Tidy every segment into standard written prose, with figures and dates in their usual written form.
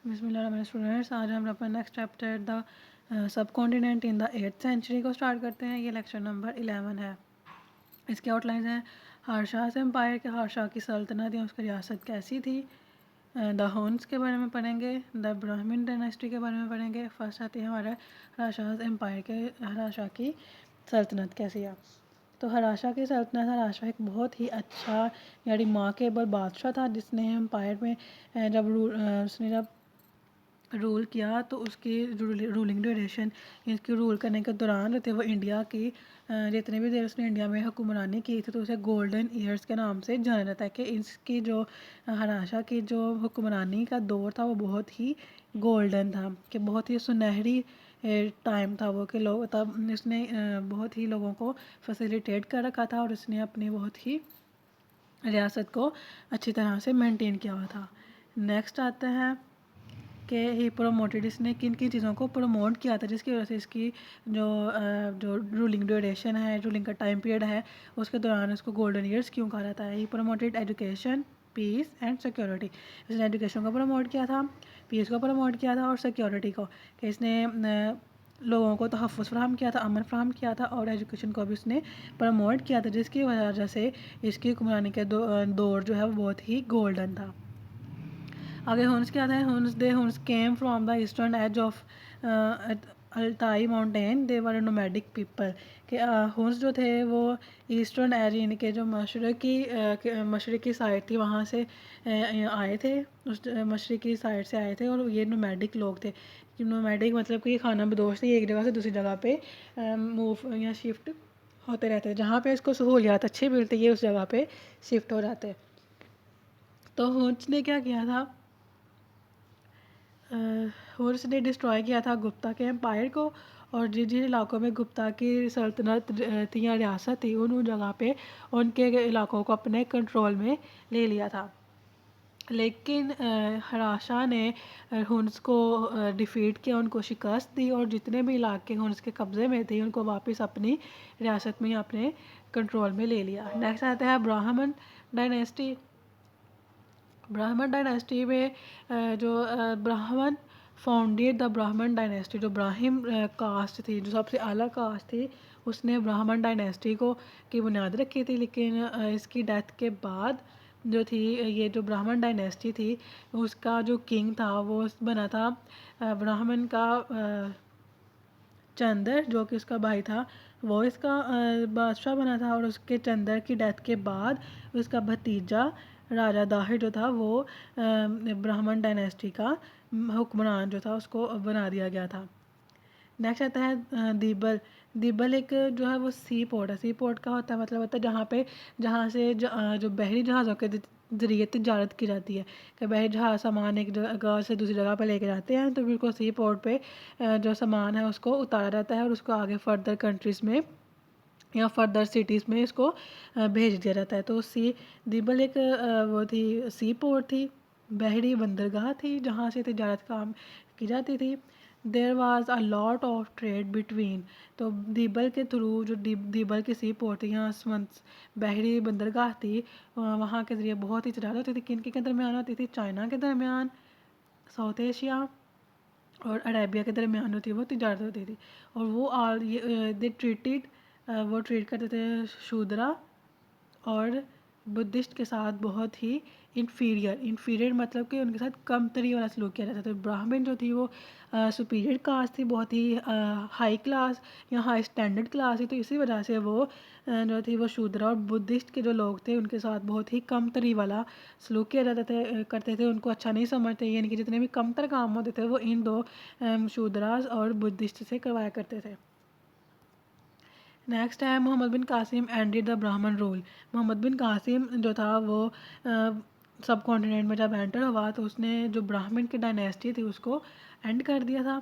बिस्मिल्लाह students, आज हम अपना next chapter the subcontinent in the 8th century को स्टार्ट करते हैं। ये लेक्चर नंबर 11 है। इसके आउटलाइन हैं हारशाह एम्पायर के, हारशाह की सल्तनत या उसकी रियासत कैसी थी। द होन्स के बारे में पढ़ेंगे। द ब्राह्मण डायनेस्टी के बारे में पढ़ेंगे। फर्स्ट आती है हमारा हारशाह एम्पायर के, हारशाह की सल्तनत कैसी है। तो हारशाह की सल्तनत, हारशाह एक बहुत ही अच्छा या रिमार्केबल बादशाह था जिसने एम्पायर में उसने जब रूल किया तो उसकी रूलिंग ड्यूरेशन, इसकी रूल करने के दौरान जो थे वो इंडिया की जितने भी देर उसने इंडिया में हुक्मरानी की थी तो उसे गोल्डन ईयर्स के नाम से जाना जाता है कि इसकी जो हारशाह की जो हुक्मरानी का दौर था वो बहुत ही गोल्डन था, कि बहुत ही सुनहरी टाइम था वो, कि लोग तब उसने बहुत ही लोगों को फैसिलिटेट कर रखा था और उसने अपनी बहुत ही रियासत को अच्छी तरह से मेंटेन किया हुआ था। नेक्स्ट आता है कि ही प्रोमोटेड, इसने किन किन चीज़ों को प्रमोट किया था जिसकी वजह से इसकी जो रूलिंग ड्यूरेशन है, रूलिंग का टाइम पीरियड है, उसके दौरान इसको गोल्डन ईयर्स क्यों कहा जाता है। He promoted education, peace and security. इसने एजुकेशन को प्रमोट किया था, पीस को प्रमोट किया था और सिक्योरिटी को, कि इसने लोगों को तहफ़्फ़ुज़ फराहम किया था, अमन फराहम किया था और एजुकेशन को भी उसने प्रमोट किया था, जिसकी वजह से इसकी हुक्मरानी के दौर जो है वो बहुत ही गोल्डन था। आगे हुन्स क्या था। Huns came from the eastern edge of Altai mountain, they were nomadic people. कि हुन्स जो थे वो ईस्टर्न एज यानी कि जो मशरक़ी साइड थी वहाँ से आए थे, उस मशरक़ी साइड से आए थे और ये नोमैडिक लोग थे। नोमैडिक मतलब कि खाना बदोश थे, एक जगह से दूसरी जगह पे मूव या शिफ्ट होते रहते हैं, जहाँ पे इसको सहूलियात अच्छी मिलती है उस जगह पे शिफ्ट हो जाते हैं। तो हुन्स ने क्या किया था, हुर्स ने डिस्ट्रॉय किया था गुप्ता के एम्पायर को, और जिन जिन इलाकों में गुप्ता की सल्तनत थी या रियासत थी उन जगह पे उनके इलाकों को अपने कंट्रोल में ले लिया था। लेकिन हारशाह ने हुन्स को डिफ़ीट किया, उनको शिकस्त दी और जितने भी इलाके हुन्स के कब्ज़े में थे उनको वापस अपनी रियासत में अपने कंट्रोल में ले लिया। नेक्स्ट आता है ब्राह्मण डायनेस्टी। ब्राह्मण डायनेस्टी में जो ब्राह्मण फाउंडेड द ब्राह्मण डायनेस्टी, जो ब्राह्म कास्ट थी, जो सबसे अलग कास्ट थी, उसने ब्राह्मण डायनेस्टी को की बुनियाद रखी थी। लेकिन इसकी डेथ के बाद जो थी ये जो ब्राह्मण डायनेस्टी थी उसका जो किंग था वो बना था ब्राह्मण का चंद्र, जो कि उसका भाई था वो इसका बादशाह बना था। और उसके चंद्र की डेथ के बाद उसका भतीजा राजा दाहिर जो था वो ब्राह्मण डायनेस्टी का हुक्मरान जो था उसको बना दिया गया था। नेक्स्ट आता है दीबल। दीबल एक जो है वो सी पोर्ट है। सी पोर्ट का मतलब होता है जहाँ से जो बहरी जहाज़ों के ज़रिए तजारत की जाती है, कि बहरी जहाज़ सामान एक जगह से दूसरी जगह पर लेके जाते हैं, तो बिल्कुल सी पोर्ट पे जो सामान है उसको उतारा जाता है और उसको आगे फर्दर कंट्रीज़ में या फर्दर सिटीज़ में इसको भेज दिया जाता है। तो दीबल एक वो थी, सी पोर्ट थी, बहरी बंदरगाह थी जहाँ से तजारत काम की जाती थी। There was a lot of trade between, तो दीबल के थ्रू जो दीबल की सी पोर्ट थी, यहाँ बहरी बंदरगाह थी, वहाँ के ज़रिए बहुत ही तजारत होती थी। किन के दरमियान होती थी? चाइना के दरमियान, साउथ एशिया और अरेबिया के दरमियान होती है वो तजारत होती थी। और वो दे ट्रीटेड, वो ट्रीट करते थे शूद्रा और बुद्धिस्ट के साथ बहुत ही इन्फीरियर मतलब कि उनके साथ कमतरी वाला सलूक किया जाता था। तो ब्राह्मण जो थी वो सुपीरियर कास्ट थी, बहुत ही हाई क्लास या हाई स्टैंडर्ड क्लास थी, तो इसी वजह से वो जो थी वो शूद्रा और बुद्धिस्ट के जो लोग थे उनके साथ बहुत ही कमतरी वाला सलूक किया जाता था करते थे, उनको अच्छा नहीं समझते, यानी कि जितने भी कमतर काम होते थे वो इन दो शूद्रास और बुद्धिस्ट से करवाया करते थे। नेक्स्ट है मोहम्मद बिन कासिम एंडेड द ब्राह्मण रूल। मोहम्मद बिन कासिम जो था वो सब कॉन्टिनेंट में जब एंटर हुआ तो उसने जो ब्राह्मण की डायनेस्टी थी उसको एंड कर दिया था।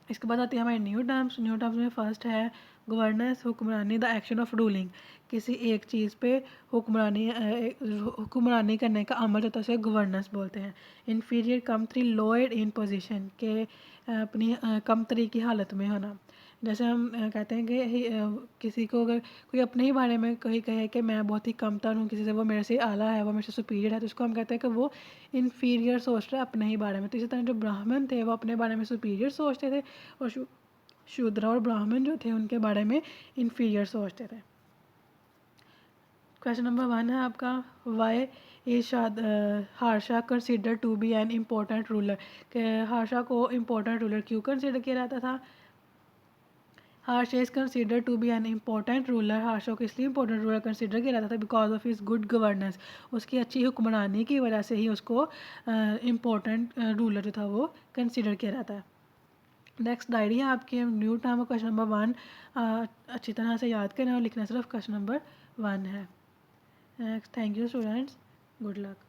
इसके बाद आती है हमारी न्यू टर्म्स। न्यू टर्म्स में फर्स्ट है गवर्नेंस, हुक्मरानी, द एक्शन ऑफ रूलिंग। किसी एक चीज़ पे हुक्मरानी करने का अमल होता है उसे गवर्नेंस बोलते हैं। इन्फीरियर कमतरी, लोअर इन पोजीशन, के अपनी कमतरी की हालत में होना। जैसे हम कहते हैं कि किसी को अगर कोई अपने ही बारे में कोई कहे कि मैं बहुत ही कमतर हूँ किसी से, वो मेरे से आला है, वो मेरे से सुपीरियर है, तो उसको हम कहते हैं कि वो इन्फीरियर सोच रहा है अपने ही बारे में। तो इसी तरह जो ब्राह्मण थे वो अपने बारे में सुपीरियर सोचते थे, और शूद्र और ब्राह्मण जो थे उनके बारे में इन्फीरियर सोचते थे। क्वेश्चन नंबर 1 है आपका, why is Harsha consider to be an important ruler, कि हार्शा को इम्पोर्टेंट रूलर क्यों कंसिडर किया जाता था। Harsha is consider to be an important ruler, Harsha को इसलिए इम्पोर्टेंट रूलर कंसिडर किया जाता था because of his good governance, उसकी अच्छी हुक्मरानी की वजह से ही उसको इम्पोर्टेंट रूलर जो था वो कंसिडर किया जाता है। नेक्स्ट डायरी है आपकी न्यू टर्म क्वेश्चन नंबर 1, अच्छी तरह से याद करें और लिखना सिर्फ क्वेश्चन नंबर 1 है। Next, thank you students, good luck.